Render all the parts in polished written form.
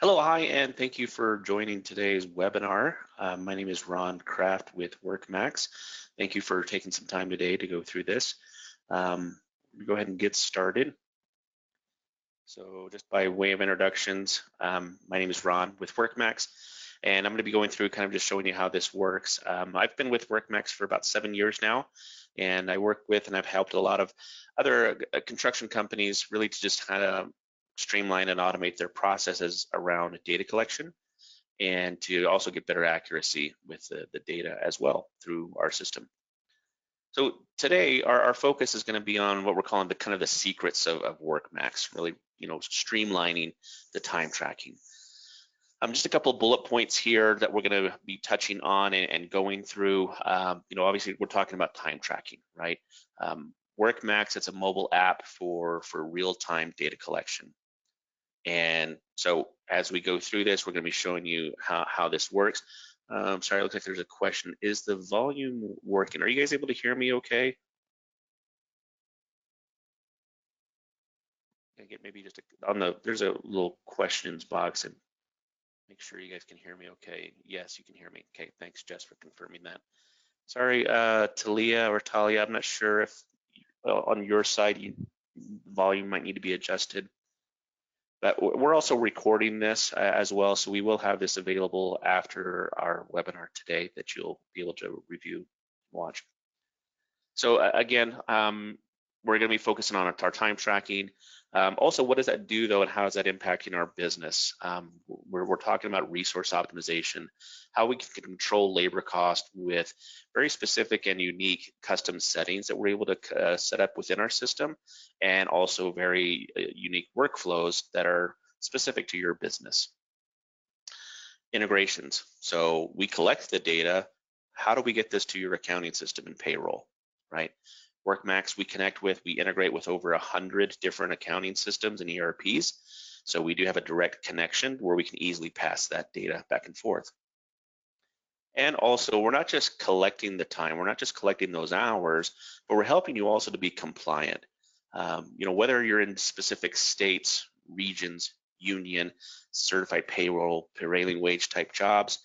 Hello, hi, and thank you for joining today's webinar. My name is Ron Kraft with WorkMax. Thank you for taking some time today to go through this. We'll go ahead and get started. So just by way of introductions, my name is Ron with WorkMax, and I'm going to be going through kind of just showing you how this works. I've been with WorkMax for about 7 years now, and I work with and I've helped a lot of other construction companies really to just kind of streamline and automate their processes around data collection and to also get better accuracy with the data as well through our system. So today our focus is going to be on what we're calling the kind of the secrets of WorkMax, really, streamlining the time tracking. Just a couple of bullet points here that we're going to be touching on and going through. Obviously we're talking about time tracking, right? WorkMax, it's a mobile app for real-time data collection. And so as we go through this, we're going to be showing you how this works. Sorry, it looks like there's a question. Is the volume working? Are you guys able to hear me okay? I get maybe just there's a little questions box, and make sure you guys can hear me okay. Yes, you can hear me. Okay, thanks, Jess, for confirming that. Sorry, Talia or Talia, I'm not sure if on your side, volume might need to be adjusted. But we're also recording this as well, so we will have this available after our webinar today that you'll be able to review and watch. So again, we're going to be focusing on our time tracking. Also, what does that do though, and how is that impacting our business? We're talking about resource optimization, how we can control labor cost with very specific and unique custom settings that we're able to set up within our system, and also very unique workflows that are specific to your business. Integrations. So we collect the data. How do we get this to your accounting system and payroll, right? WorkMax, we integrate with over 100 different accounting systems and ERPs. So we do have a direct connection where we can easily pass that data back and forth. And also, we're not just collecting the time, we're not just collecting those hours, but we're helping you also to be compliant. Whether you're in specific states, regions, union, certified payroll, prevailing wage type jobs,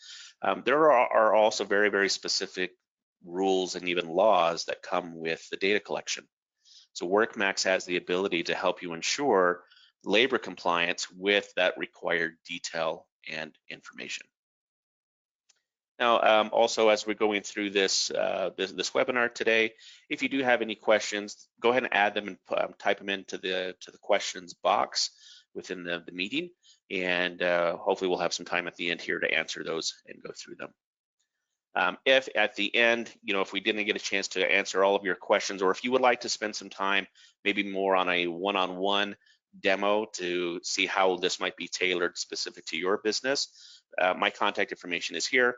there are also very, very specific rules and even laws that come with the data collection. So WorkMax has the ability to help you ensure labor compliance with that required detail and information. Now, also as we're going through this webinar today, if you do have any questions, go ahead and add them and type them into the questions box within the meeting, and hopefully we'll have some time at the end here to answer those and go through them. If at the end, if we didn't get a chance to answer all of your questions, or if you would like to spend some time, maybe more on a one-on-one demo to see how this might be tailored specific to your business, my contact information is here.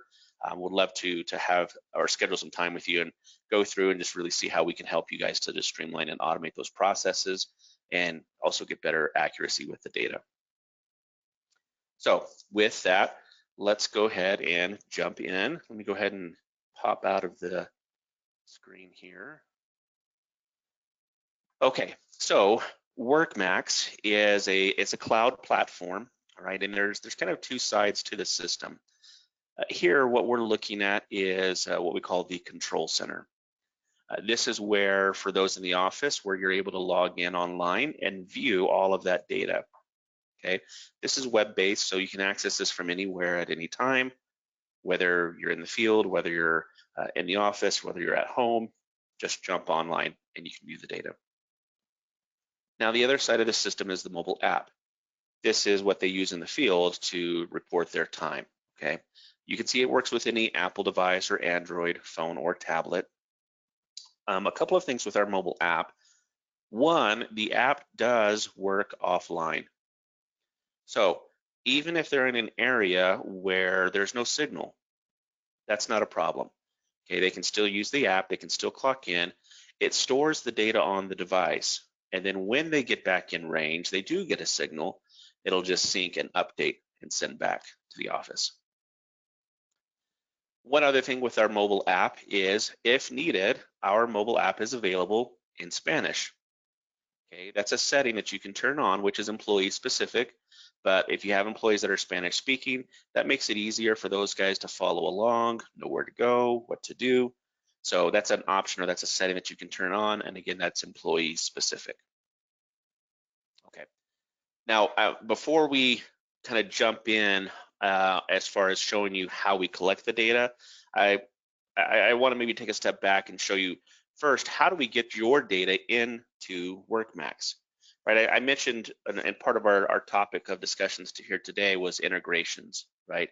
Would love to have or schedule some time with you and go through and just really see how we can help you guys to just streamline and automate those processes and also get better accuracy with the data. So with that, let's go ahead and jump in. Let me go ahead and pop out of the screen here. Okay, so WorkMax is it's a cloud platform, all right, and there's kind of two sides to the system. Here, what we're looking at is what we call the control center. This is where, for those in the office, where you're able to log in online and view all of that data. Okay, this is web-based, so you can access this from anywhere at any time, whether you're in the field, whether you're in the office, whether you're at home, just jump online and you can view the data. Now, the other side of the system is the mobile app. This is what they use in the field to report their time, okay? You can see it works with any Apple device or Android phone or tablet. A couple of things with our mobile app. One, the app does work offline. So even if they're in an area where there's no signal, that's not a problem. Okay, they can still use the app, they can still clock in. It stores the data on the device, and then when they get back in range, they do get a signal. It'll just sync and update and send back to the office. One other thing with our mobile app is, if needed, our mobile app is available in Spanish. Okay, that's a setting that you can turn on, which is employee specific. But if you have employees that are Spanish speaking, that makes it easier for those guys to follow along, know where to go, what to do. So that's an option, or that's a setting that you can turn on. And again, that's employee specific. Okay. Now, before we kind of jump in as far as showing you how we collect the data, I want to maybe take a step back and show you first, how do we get your data into WorkMax? Right, I mentioned, and part of our topic of discussions to here today was integrations, right?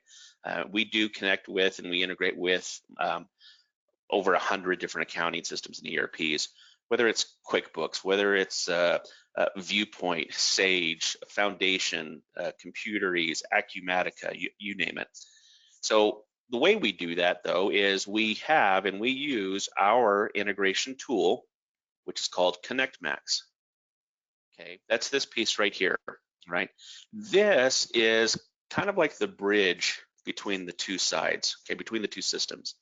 We do connect with and we integrate with over 100 different accounting systems and ERPs, whether it's QuickBooks, whether it's Viewpoint, Sage, Foundation, Computeries, Acumatica, you name it. So the way we do that, though, is we have and we use our integration tool, which is called ConnectMax. Okay, that's this piece right here, right? This is kind of like the bridge between the two sides, okay, between the two systems.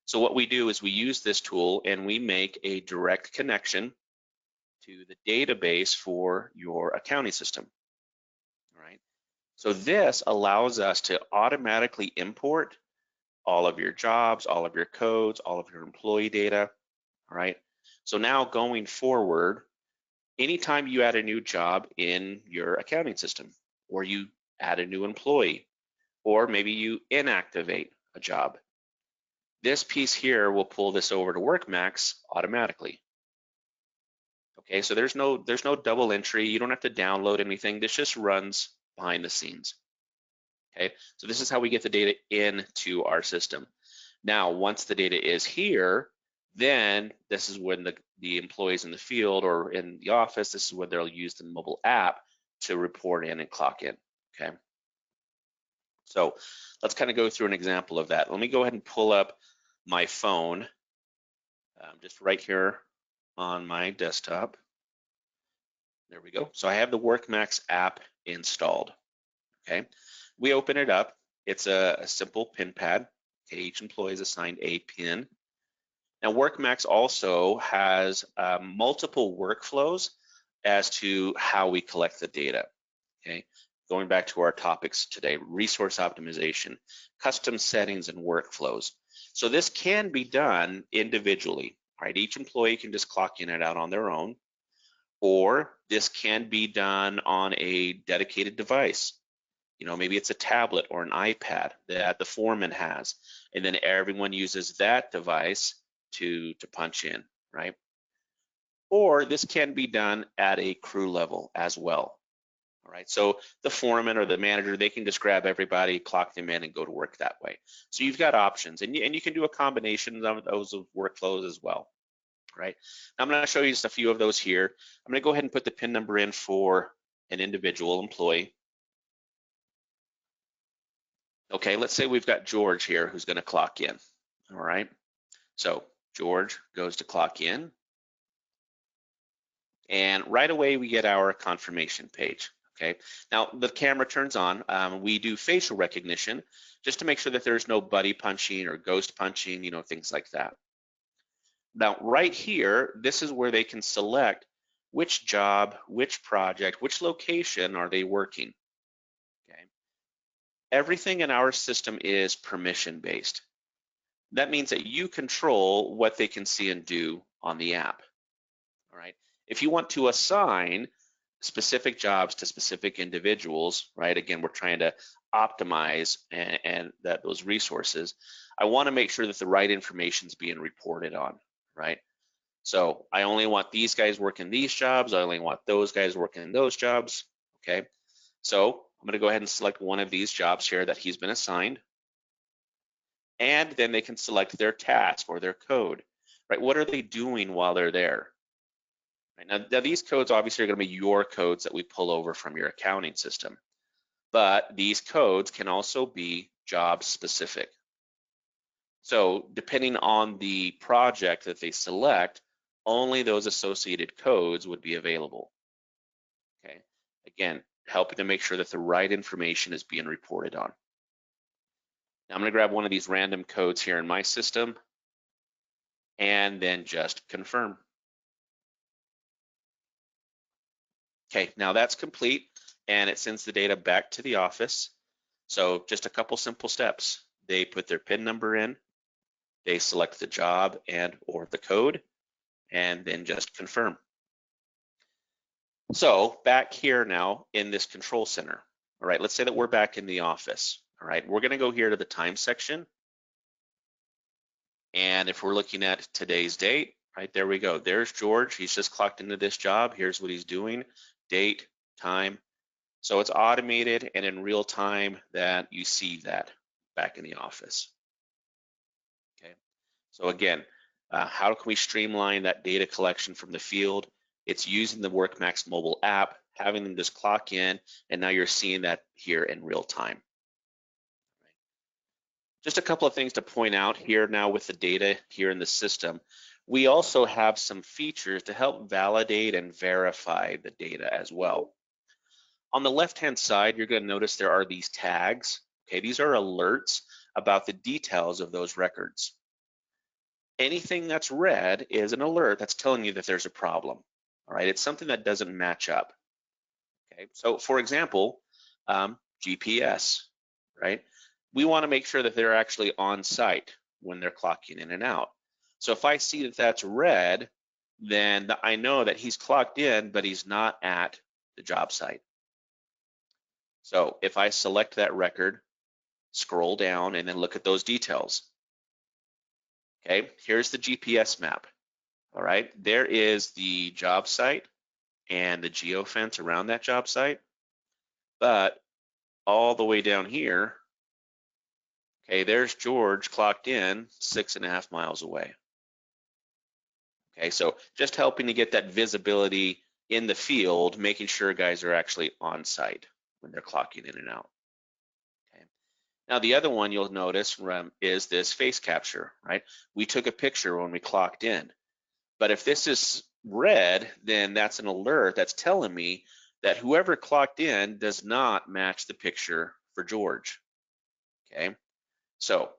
So what we do is we use this tool and we make a direct connection to the database for your accounting system, right? So this allows us to automatically import all of your jobs, all of your codes, all of your employee data, all right? So now going forward, anytime you add a new job in your accounting system, or you add a new employee, or maybe you inactivate a job, this piece here will pull this over to WorkMax automatically. Okay, so there's no double entry. You don't have to download anything. This just runs behind the scenes. Okay, so this is how we get the data into our system. Now, once the data is here, then this is when the employees in the field or in the office, this is when they'll use the mobile app to report in and clock in, okay? So let's kind of go through an example of that. Let me go ahead and pull up my phone, just right here on my desktop. There we go. So I have the WorkMax app installed, okay? We open it up. It's a simple pin pad. Okay, each employee is assigned a pin. Now, WorkMax also has multiple workflows as to how we collect the data, okay? Going back to our topics today, resource optimization, custom settings and workflows. So this can be done individually, right? Each employee can just clock in and out on their own, or this can be done on a dedicated device. You know, maybe it's a tablet or an iPad that the foreman has, and then everyone uses that device to punch in, right? Or this can be done at a crew level as well. All right, so the foreman or the manager, they can just grab everybody, clock them in, and go to work that way. So you've got options, and you can do a combination of those workflows as well, right? Now I'm going to show you just a few of those here. I'm going to go ahead and put the PIN number in for an individual employee. Okay, let's say we've got George here who's going to clock in. All right, so George goes to clock in, and right away we get our confirmation page. Okay, now the camera turns on. We do facial recognition just to make sure that there's no buddy punching or ghost punching, you know, things like that. Now, right here, this is where they can select which job, which project, which location are they working. Okay, everything in our system is permission based. That means that you control what they can see and do on the app. All right. If you want to assign specific jobs to specific individuals, right? Again, we're trying to optimize and that those resources. I want to make sure that the right information is being reported on, right? So I only want these guys working these jobs. I only want those guys working those jobs. Okay. So I'm going to go ahead and select one of these jobs here that he's been assigned. And then they can select their task or their code, right? What are they doing while they're there? Right, now these codes obviously are going to be your codes that we pull over from your accounting system, but these codes can also be job specific. So depending on the project that they select, only those associated codes would be available. Okay, again, helping to make sure that the right information is being reported on. Now I'm going to grab one of these random codes here in my system and then just confirm. Okay, now that's complete and it sends the data back to the office. So just a couple simple steps. They put their PIN number in, they select the job and or the code, and then just confirm. So back here now in this control center, all right, let's say that we're back in the office. All right, we're gonna go here to the time section. And if we're looking at today's date, right, there we go. There's George, he's just clocked into this job. Here's what he's doing, date, time. So it's automated and in real time that you see that back in the office. Okay, so again, how can we streamline that data collection from the field? It's using the WorkMax mobile app, having them just clock in, and now you're seeing that here in real time. Just a couple of things to point out here now with the data here in the system. We also have some features to help validate and verify the data as well. On the left-hand side, you're going to notice there are these tags. Okay, these are alerts about the details of those records. Anything that's red is an alert that's telling you that there's a problem. All right, it's something that doesn't match up. Okay, so for example, GPS, right? We want to make sure that they're actually on site when they're clocking in and out. So if I see that that's red, then I know that he's clocked in, but he's not at the job site. So if I select that record, scroll down, and then look at those details. Okay, here's the GPS map. All right, there is the job site and the geofence around that job site. But all the way down here, okay, there's George clocked in 6.5 miles away. Okay, so just helping to get that visibility in the field, making sure guys are actually on site when they're clocking in and out. Okay. Now the other one you'll notice is this face capture, right? We took a picture when we clocked in, but if this is red, then that's an alert that's telling me that whoever clocked in does not match the picture for George. Okay, so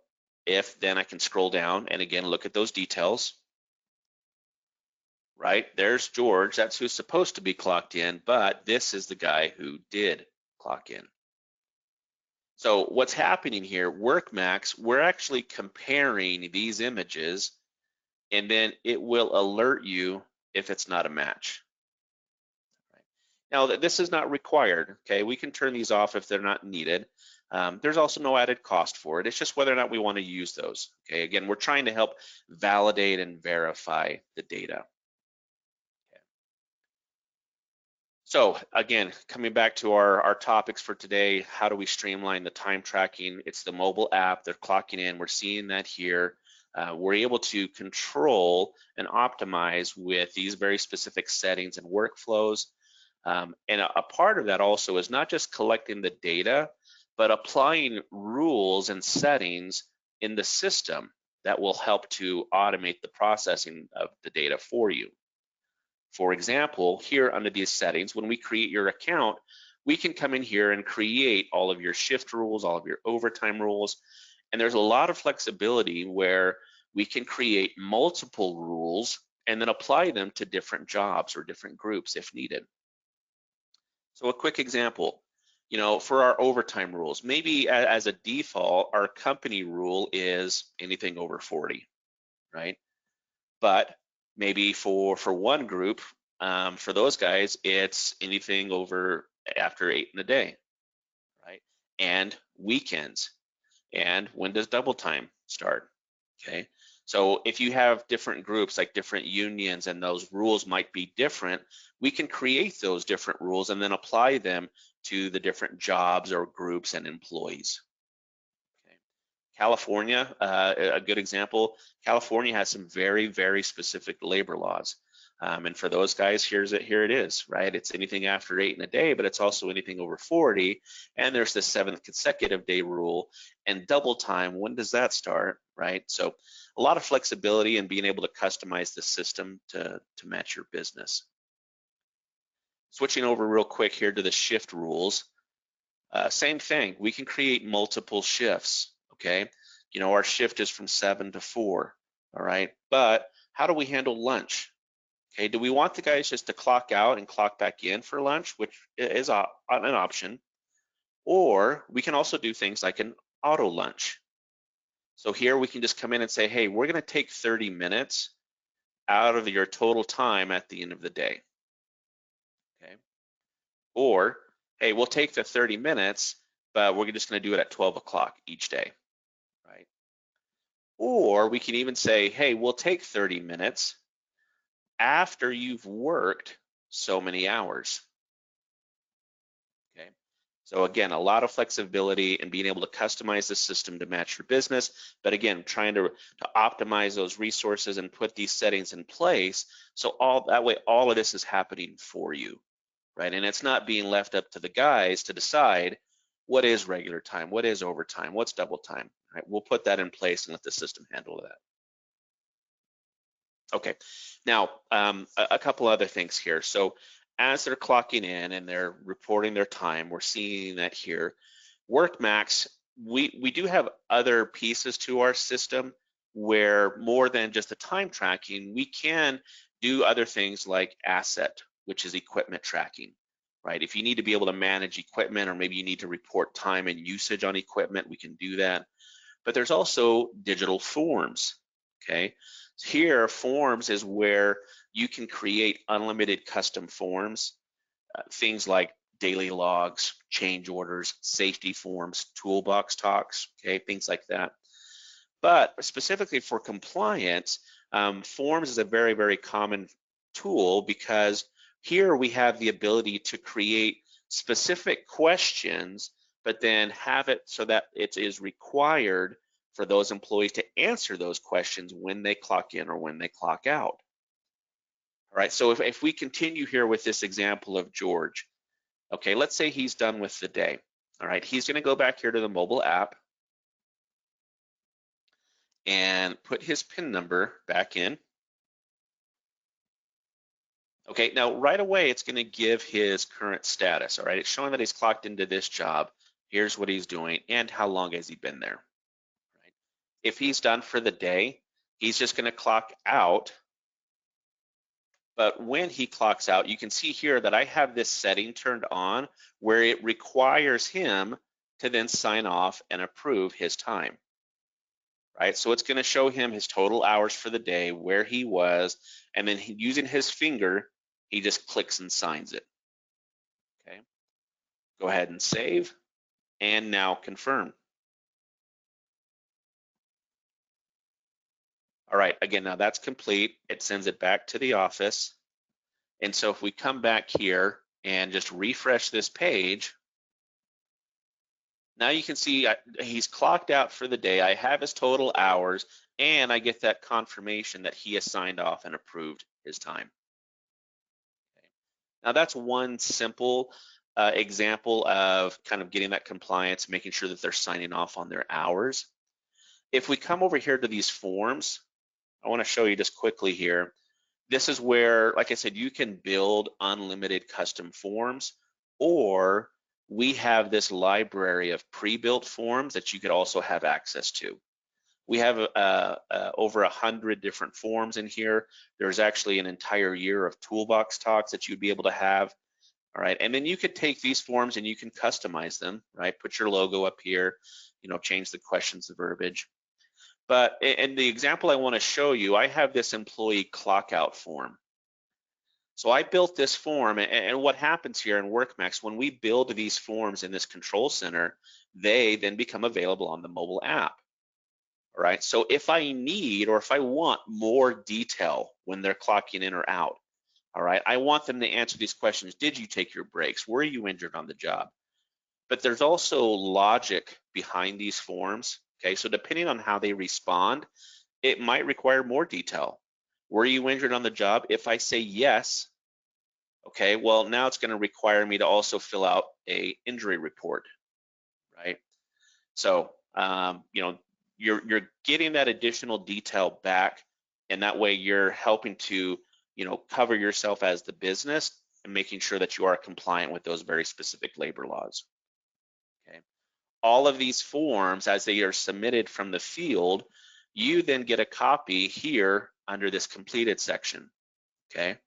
if then I can scroll down and again look at those details. Right, there's George, that's who's supposed to be clocked in, but this is the guy who did clock in. So what's happening here, WorkMax, we're actually comparing these images and then it will alert you if it's not a match. Now this is not required, okay? We can turn these off if they're not needed. There's also no added cost for it. It's just whether or not we want to use those, okay? Again, we're trying to help validate and verify the data. So again, coming back to our topics for today, how do we streamline the time tracking? It's the mobile app, they're clocking in, we're seeing that here. We're able to control and optimize with these very specific settings and workflows. And a part of that also is not just collecting the data, but applying rules and settings in the system that will help to automate the processing of the data for you. For example, here under these settings, when we create your account, we can come in here and create all of your shift rules, all of your overtime rules. And there's a lot of flexibility where we can create multiple rules and then apply them to different jobs or different groups if needed. So a quick example, you know, for our overtime rules, maybe as a default, our company rule is anything over 40, right? But maybe for one group, for those guys, it's anything over after 8 in the day, right? And weekends. And when does double time start? Okay. So if you have different groups, like different unions, and those rules might be different, we can create those different rules and then apply them to the different jobs or groups and employees. California, a good example, California has some very, very specific labor laws. And for those guys, here it is, right? It's anything after 8 in a day, but it's also anything over 40. And there's the 7th consecutive day rule and double time. When does that start, right? So a lot of flexibility and being able to customize the system to match your business. Switching over real quick here to the shift rules. Same thing, we can create multiple shifts. Okay, you know, our shift is from 7 to 4, all right? But how do we handle lunch? Okay, do we want the guys just to clock out and clock back in for lunch, which is an option, or we can also do things like an auto lunch. So here we can just come in and say, hey, we're gonna take 30 minutes out of your total time at the end of the day, okay? Or, hey, we'll take the 30 minutes, but we're just gonna do it at 12 o'clock each day, right? Or we can even say, hey, we'll take 30 minutes after you've worked so many hours, okay? So again, a lot of flexibility and being able to customize the system to match your business, but again, trying to optimize those resources and put these settings in place so all that way all of this is happening for you, right? And it's not being left up to the guys to decide what is regular time, what is overtime, what's double time, right? We'll put that in place and let the system handle that. Okay, now a couple other things here. So as they're clocking in and they're reporting their time, we're seeing that here. WorkMax, we do have other pieces to our system where more than just the time tracking, we can do other things like asset, which is equipment tracking, right? If you need to be able to manage equipment or maybe you need to report time and usage on equipment, we can do that. But there's also digital forms, okay? Here, forms is where you can create unlimited custom forms, things like daily logs, change orders, safety forms, toolbox talks, okay, things like that. But specifically for compliance, forms is a very, very common tool because here we have the ability to create specific questions, but then have it so that it is required for those employees to answer those questions when they clock in or when they clock out. All right, so if we continue here with this example of George, okay, let's say he's done with the day. All right, he's gonna go back here to the mobile app and put his PIN number back in. Okay, now right away it's gonna give his current status, all right? It's showing that he's clocked into this job. Here's what he's doing and how long has he been there, right? If he's done for the day, he's just gonna clock out. But when he clocks out, you can see here that I have this setting turned on where it requires him to then sign off and approve his time, right? So it's going to show him his total hours for the day, where he was, and then using his finger, he just clicks and signs it, okay? Go ahead and save, and now confirm. All right, again, now that's complete. It sends it back to the office. And so if we come back here and just refresh this page, now you can see he's clocked out for the day. I have his total hours, and I get that confirmation that he has signed off and approved his time. Okay. Now that's one simple example of kind of getting that compliance, making sure that they're signing off on their hours. If we come over here to these forms, I want to show you just quickly here. This is where, like I said, you can build unlimited custom forms, or we have this library of pre-built forms that you could also have access to. We have over 100 different forms in here. There's actually an entire year of toolbox talks that you'd be able to have. All right, and then you could take these forms and you can customize them, right? Put your logo up here, you know, change the questions, the verbiage. But in the example I want to show you, I have this employee clockout form. So I built this form, and what happens here in WorkMax, when we build these forms in this control center, they then become available on the mobile app. All right, so if I need or if I want more detail when they're clocking in or out, all right, I want them to answer these questions. Did you take your breaks? Were you injured on the job? But there's also logic behind these forms. Okay, so depending on how they respond, it might require more detail. Were you injured on the job? If I say yes, okay, well, now it's going to require me to also fill out a injury report, right? So, you know, you're getting that additional detail back, and that way you're helping to, you know, cover yourself as the business and making sure that you are compliant with those very specific labor laws. Okay. All of these forms, as they are submitted from the field, you then get a copy here under this completed section. okay?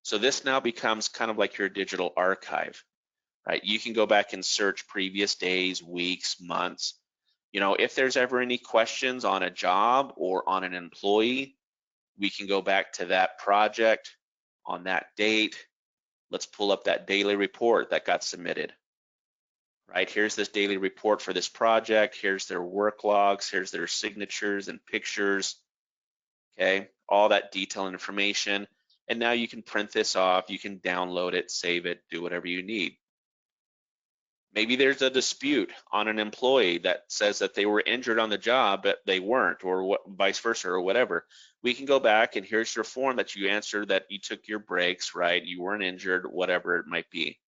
So this now becomes kind of like your digital archive, right? You can go back and search previous days, weeks, months. You know, if there's ever any questions on a job or on an employee, we can go back to that project on that date. Let's pull up that daily report that got submitted, right? Here's this daily report for this project. Here's their work logs. Here's their signatures and pictures, okay? All that detailed information. And now you can print this off. You can download it, save it, do whatever you need. Maybe there's a dispute on an employee that says that they were injured on the job, but they weren't, or what, vice versa, or whatever. We can go back and here's your form that you answered that you took your breaks, right? You weren't injured, whatever it might be.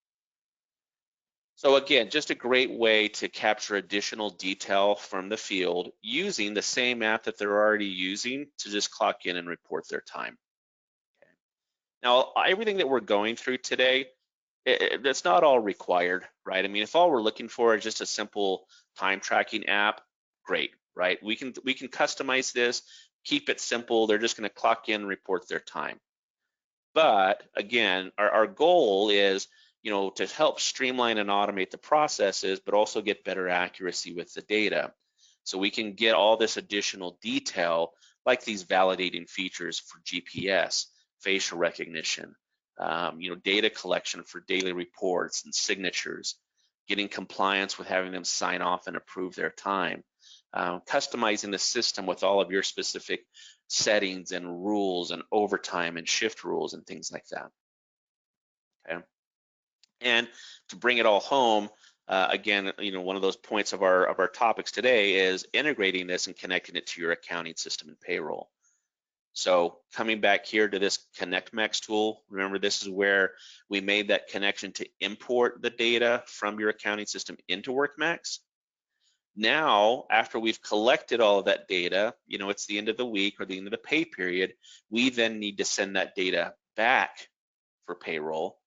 So again, just a great way to capture additional detail from the field using the same app that they're already using to just clock in and report their time. Okay. Now, everything that we're going through today, that's not all required, right? I mean, if all we're looking for is just a simple time tracking app, great, right? We can customize this, keep it simple. They're just going to clock in and report their time. But again, our goal is, you know, to help streamline and automate the processes, but also get better accuracy with the data. So we can get all this additional detail, like these validating features for GPS, facial recognition, you know, data collection for daily reports and signatures, getting compliance with having them sign off and approve their time, customizing the system with all of your specific settings and rules and overtime and shift rules and things like that. Okay. And to bring it all home, again, you know, one of those points of our topics today is integrating this and connecting it to your accounting system and payroll. So coming back here to this ConnectMax tool, remember this is where we made that connection to import the data from your accounting system into WorkMax. Now, after we've collected all of that data, you know, it's the end of the week or the end of the pay period, we then need to send that data back for payroll.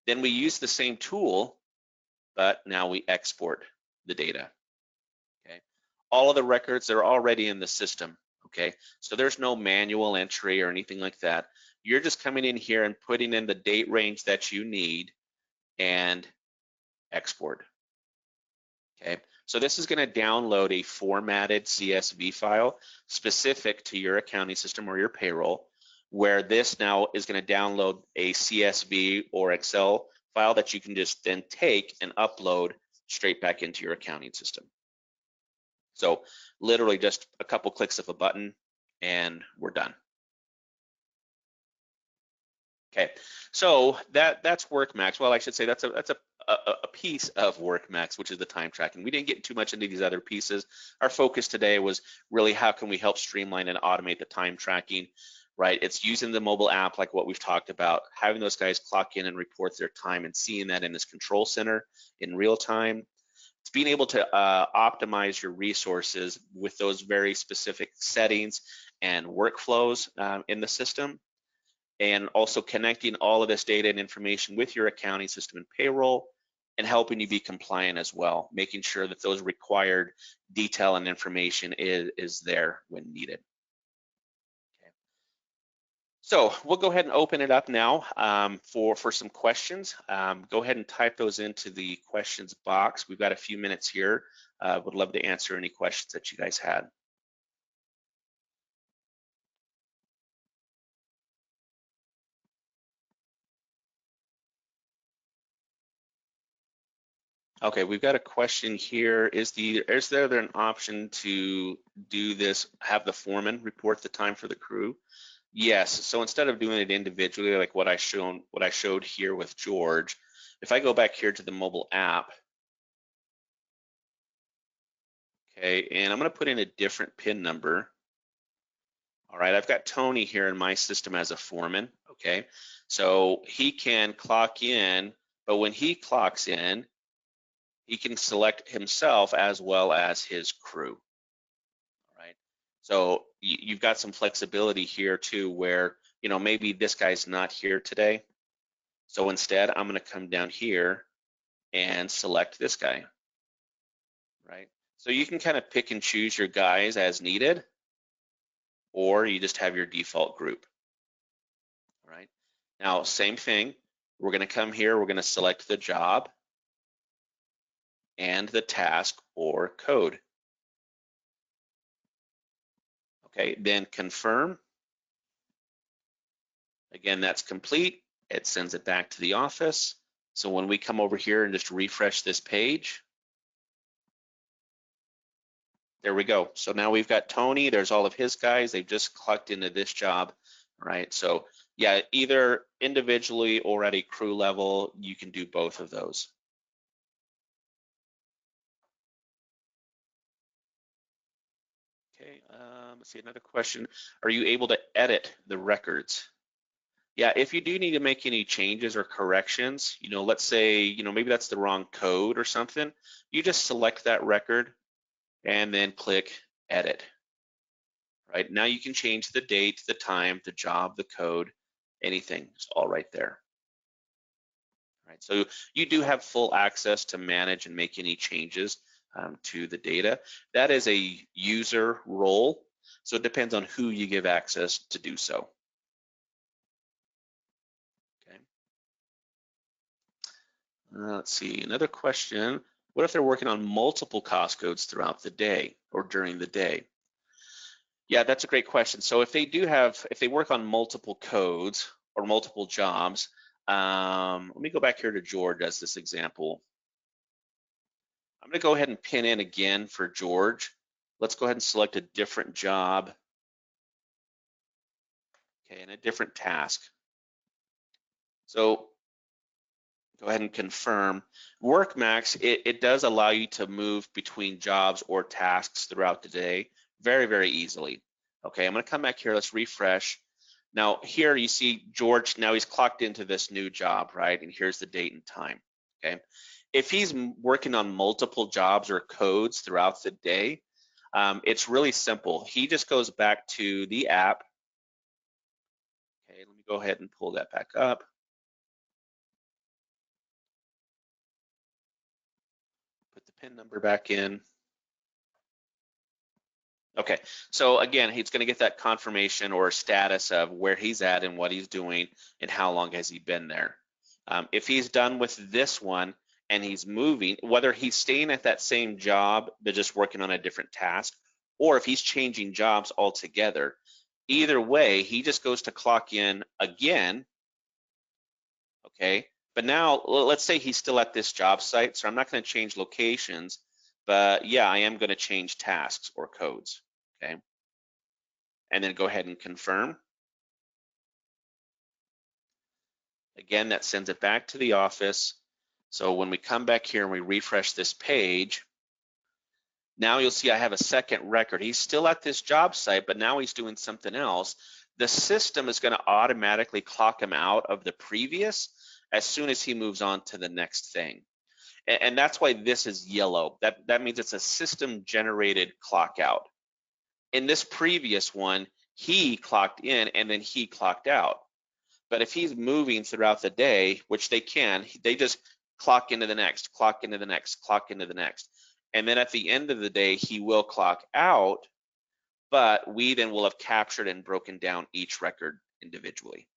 Then we use the same tool, but now we export the data, okay? All of the records are already in the system, okay? So there's no manual entry or anything like that. You're just coming in here and putting in the date range that you need and export, okay? So this is gonna download a formatted CSV file specific to your accounting system or your payroll, where this now is gonna download a CSV or Excel file that you can just then take and upload straight back into your accounting system. So literally just a couple clicks of a button and we're done. Okay, so that's WorkMax. Well, I should say that's a piece of WorkMax, which is the time tracking. We didn't get too much into these other pieces. Our focus today was really how can we help streamline and automate the time tracking, right? It's using the mobile app like what we've talked about, having those guys clock in and report their time and seeing that in this control center in real time. It's being able to optimize your resources with those very specific settings and workflows in the system, and also connecting all of this data and information with your accounting system and payroll and helping you be compliant as well, making sure that those required detail and information is there when needed. Okay. So we'll go ahead and open it up now for some questions. Go ahead and type those into the questions box. We've got a few minutes here. Would love to answer any questions that you guys had. Okay, we've got a question here. Is there an option to do this, have the foreman report the time for the crew? Yes, so instead of doing it individually, like what I showed here with George, if I go back here to the mobile app, okay, and I'm gonna put in a different PIN number. All right, I've got Tony here in my system as a foreman, okay? So he can clock in, but when he clocks in, he can select himself as well as his crew, all right? So you've got some flexibility here too, where, you know, maybe this guy's not here today. So instead, I'm gonna come down here and select this guy, right? So you can kind of pick and choose your guys as needed, or you just have your default group, right? Now, same thing, we're gonna come here, we're gonna select the job and the task or code. Okay, then confirm. Again, that's complete. It sends it back to the office. So when we come over here and just refresh this page, there we go. So now we've got Tony, there's all of his guys, they've just clocked into this job, right? So yeah, either individually or at a crew level, you can do both of those. Okay, let's see, another question. Are you able to edit the records? Yeah, if you do need to make any changes or corrections, let's say, maybe that's the wrong code or something, you just select that record and then click edit. Right, now you can change the date, the time, the job, the code, anything. It's all right there. Right, so you do have full access to manage and make any changes to the data. That is a user role, so it depends on who you give access to do so. Okay. Let's see, another question. What if they're working on multiple cost codes throughout the day or during the day? Yeah, that's a great question. So if they work on multiple codes or multiple jobs, let me go back here to George as this example. I'm going to go ahead and pin in again for George. Let's go ahead and select a different job, okay, and a different task. So go ahead and confirm. WorkMax, it does allow you to move between jobs or tasks throughout the day very, very easily. Okay, I'm going to come back here. Let's refresh. Now here you see George, now he's clocked into this new job, right? And here's the date and time, okay? If he's working on multiple jobs or codes throughout the day, it's really simple. He just goes back to the app. Okay, let me go ahead and pull that back up. Put the PIN number back in. Okay, so again, he's going to get that confirmation or status of where he's at and what he's doing and how long has he been there. If he's done with this one and he's moving, whether he's staying at that same job but just working on a different task, or if he's changing jobs altogether, either way, he just goes to clock in again, okay? But now, let's say he's still at this job site, so I'm not going to change locations, but yeah, I am going to change tasks or codes, okay? And then go ahead and confirm. Again, that sends it back to the office. So when we come back here and we refresh this page, now you'll see I have a second record. He's still at this job site, but now he's doing something else. The system is going to automatically clock him out of the previous as soon as he moves on to the next thing. And that's why this is yellow. That means it's a system generated clock out. In this previous one, he clocked in and then he clocked out. But if he's moving throughout the day, which they can, they just clock into the next, clock into the next, clock into the next. And then at the end of the day, he will clock out, but we then will have captured and broken down each record individually.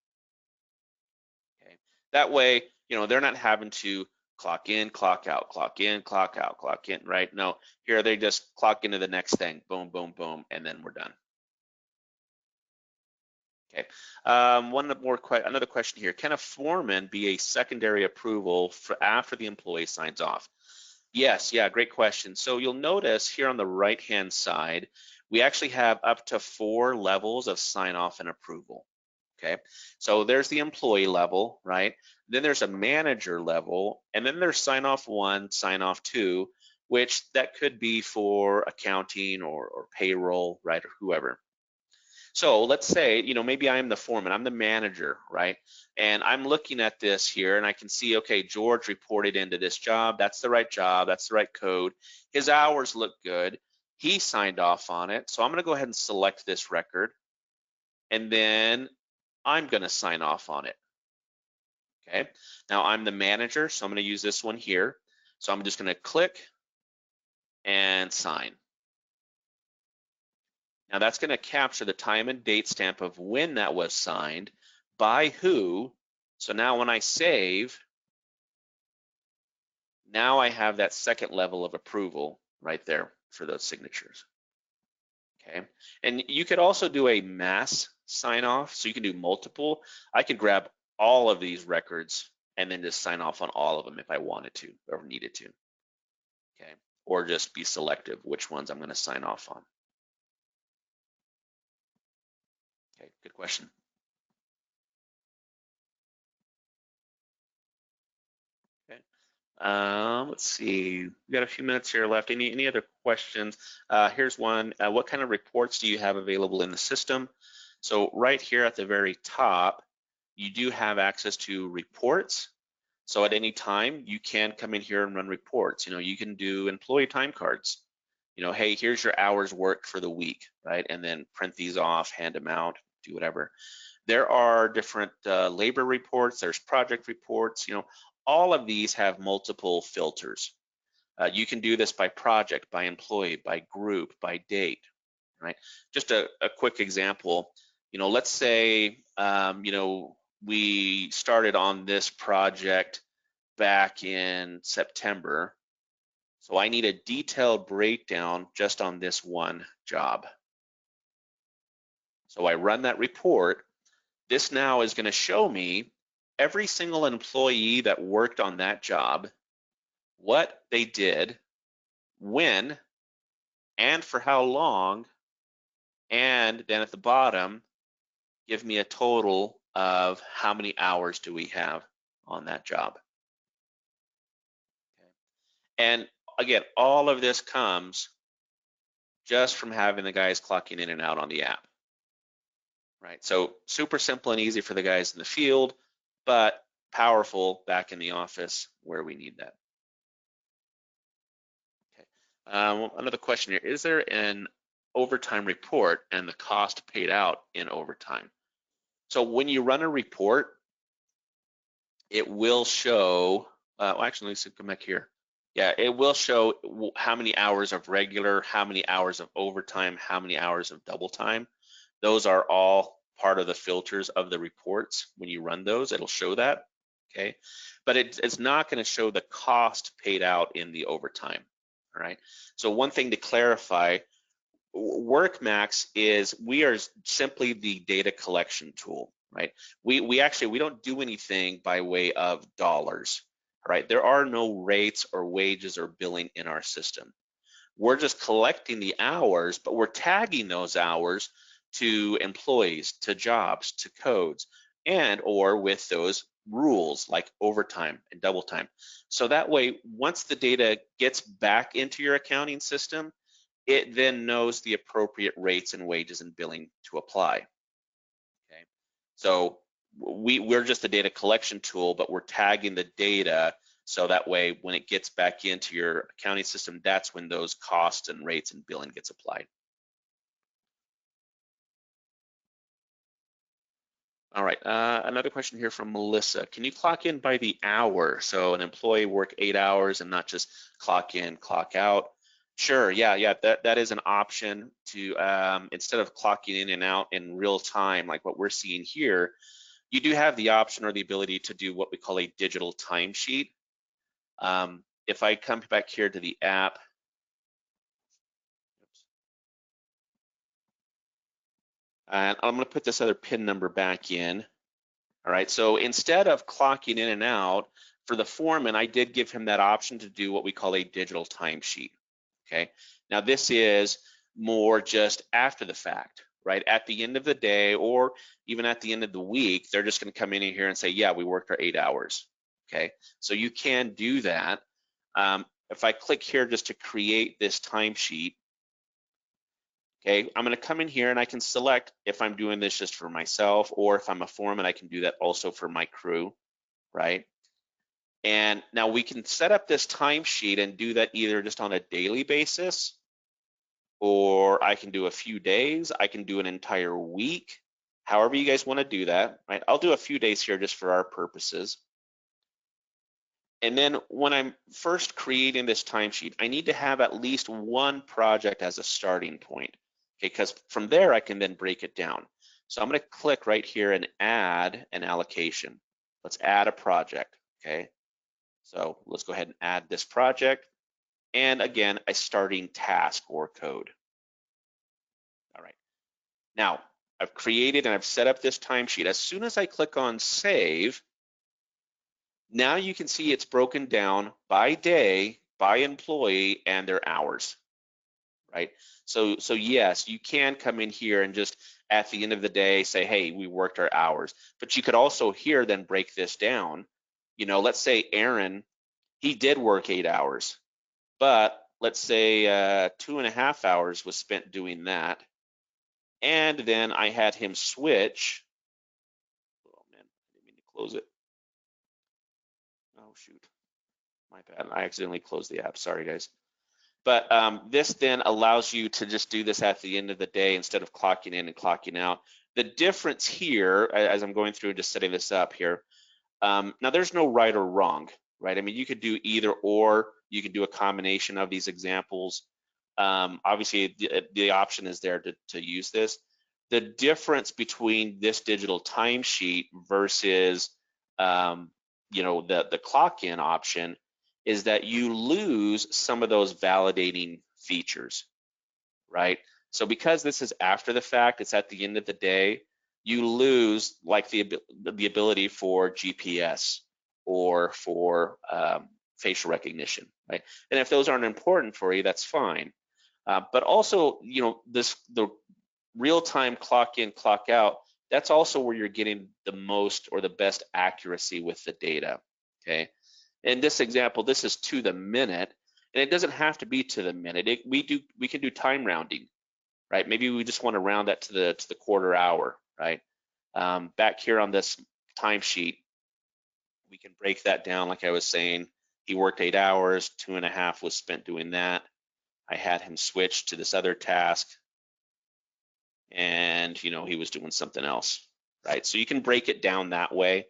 Okay. That way, they're not having to clock in, clock out, clock in, clock out, clock in, right? No, here they just clock into the next thing, boom, boom, boom, and then we're done. Okay, another question here. Can a foreman be a secondary approval for after the employee signs off? Yes, yeah, great question. So you'll notice here on the right-hand side, we actually have up to 4 levels of sign-off and approval. Okay, so there's the employee level, right? Then there's a manager level, and then there's sign-off 1, sign-off 2, which that could be for accounting or payroll, right, or whoever. So let's say, maybe I'm the foreman, I'm the manager, right? And I'm looking at this here and I can see, okay, George reported into this job. That's the right job. That's the right code. His hours look good. He signed off on it. So I'm going to go ahead and select this record. And then I'm going to sign off on it. Okay. Now I'm the manager, so I'm going to use this one here. So I'm just going to click and sign. Now that's going to capture the time and date stamp of when that was signed, by who, So now when I save, now I have that second level of approval right there for those signatures. Okay, and you could also do a mass sign off, so you can do multiple. I could grab all of these records and then just sign off on all of them if I wanted to or needed to. Okay, or just be selective which ones I'm going to sign off on. Okay, good question. Okay, let's see. We got a few minutes here left. Any other questions? Here's one. What kind of reports do you have available in the system? So right here at the very top, you do have access to reports. So at any time, you can come in here and run reports. You can do employee time cards. Hey, here's your hours worked for the week, right? And then print these off, hand them out, do whatever. There are different labor reports. There's project reports. All of these have multiple filters. You can do this by project, by employee, by group, by date, right? Just a quick example. Let's say, we started on this project back in September. So I need a detailed breakdown just on this one job. So I run that report. This now is going to show me every single employee that worked on that job, what they did, when, and for how long, and then at the bottom, give me a total of how many hours do we have on that job. Okay. And again, all of this comes just from having the guys clocking in and out on the app, right? So super simple and easy for the guys in the field, but powerful back in the office where we need that. Okay. Another question here, is there an overtime report and the cost paid out in overtime? So when you run a report, it will show, actually, let's come back here. Yeah, it will show how many hours of regular, how many hours of overtime, how many hours of double time. Those are all part of the filters of the reports. When you run those, it'll show that, okay? But it's not gonna show the cost paid out in the overtime, all right? So one thing to clarify, WorkMax is, we are simply the data collection tool, right? We don't do anything by way of dollars, right? There are no rates or wages or billing in our system. We're just collecting the hours, but we're tagging those hours to employees, to jobs, to codes, and or with those rules like overtime and double time. So that way, once the data gets back into your accounting system, it then knows the appropriate rates and wages and billing to apply. Okay, so we're just a data collection tool, but we're tagging the data so that way when it gets back into your accounting system, that's when those costs and rates and billing gets applied. All right, another question here from Melissa. Can you clock in by the hour? So an employee work 8 hours and not just clock in, clock out. Sure, yeah, that is an option to, instead of clocking in and out in real time, like what we're seeing here, you do have the option or the ability to do what we call a digital timesheet. If I come back here to the app, and I'm gonna put this other PIN number back in. All right, so instead of clocking in and out, for the foreman, I did give him that option to do what we call a digital timesheet, okay? Now this is more just after the fact, right? At the end of the day, or even at the end of the week, they're just gonna come in here and say, yeah, we worked our 8 hours, okay? So you can do that. If I click here just to create this timesheet, okay, I'm gonna come in here and I can select if I'm doing this just for myself, or if I'm a foreman, I can do that also for my crew, right? And now we can set up this timesheet and do that either just on a daily basis, or I can do a few days, I can do an entire week, however you guys wanna do that, right? I'll do a few days here just for our purposes. And then when I'm first creating this timesheet, I need to have at least one project as a starting point, okay? Because from there, I can then break it down. So I'm gonna click right here and add an allocation. Let's add a project, okay? So let's go ahead and add this project. And again, a starting task or code. All right. Now, I've created and I've set up this timesheet. As soon as I click on save, now you can see it's broken down by day, by employee, and their hours, right? So yes, you can come in here and just at the end of the day say, hey, we worked our hours. But you could also here then break this down. You know, let's say Aaron, he did work 8 hours, but let's say 2.5 hours was spent doing that. And then I had him switch. Oh man, I didn't mean to close it. Oh shoot, my bad. I accidentally closed the app. Sorry guys. But this then allows you to just do this at the end of the day instead of clocking in and clocking out. The difference here, as I'm going through and just setting this up here, now there's no right or wrong, right? I mean, you could do either or, you could do a combination of these examples. Obviously, the option is there to use this. The difference between this digital timesheet versus you know, the clock in option is that you lose some of those validating features, right? So because this is after the fact, it's at the end of the day, you lose like the ability for GPS or for facial recognition, right? And if those aren't important for you, that's fine. But also, you know, the real-time clock in, clock out, that's also where you're getting the most or the best accuracy with the data, okay? In this example, this is to the minute, and it doesn't have to be to the minute. We can do time rounding, right? Maybe we just want to round that to the quarter hour, right? Back here on this timesheet, we can break that down like I was saying. He worked 8 hours, 2.5 was spent doing that. I had him switch to this other task, and you know, he was doing something else, right? So you can break it down that way.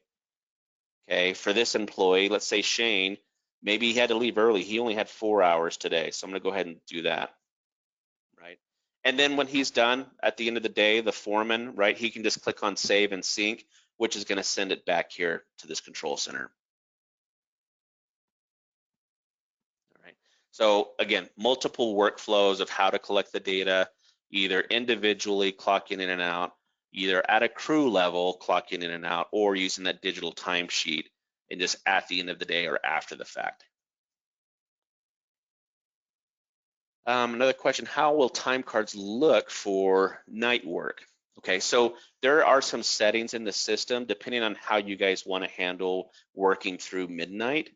Okay, for this employee, let's say Shane, maybe he had to leave early. He only had 4 hours today, so I'm gonna go ahead and do that, right? And then when he's done, at the end of the day, the foreman, right, he can just click on save and sync, which is gonna send it back here to this control center. All right, so again, multiple workflows of how to collect the data, either individually clocking in and out, either at a crew level clocking in and out, or using that digital timesheet and just at the end of the day or after the fact. Another question, how will time cards look for night work? Okay, so there are some settings in the system depending on how you guys want to handle working through midnight.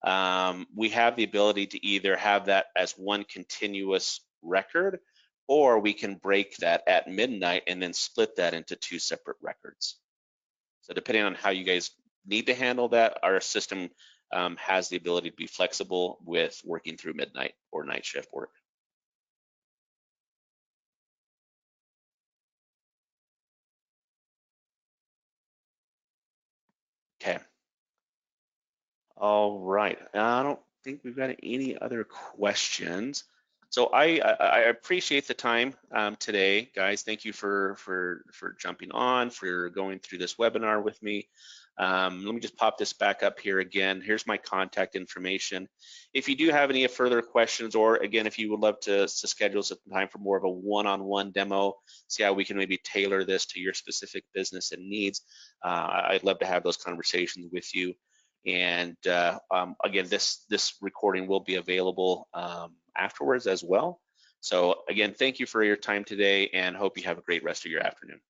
We have the ability to either have that as one continuous record, or we can break that at midnight and then split that into 2 separate records. So depending on how you guys need to handle that, our system has the ability to be flexible with working through midnight or night shift work. Okay. All right. I don't think we've got any other questions. So I appreciate the time today, guys. Thank you for jumping on, for going through this webinar with me. Let me just pop this back up here again. Here's my contact information. If you do have any further questions, or again, if you would love to schedule some time for more of a one-on-one demo, see how we can maybe tailor this to your specific business and needs, I'd love to have those conversations with you. And again, this recording will be available afterwards as well. So again, thank you for your time today, and hope you have a great rest of your afternoon.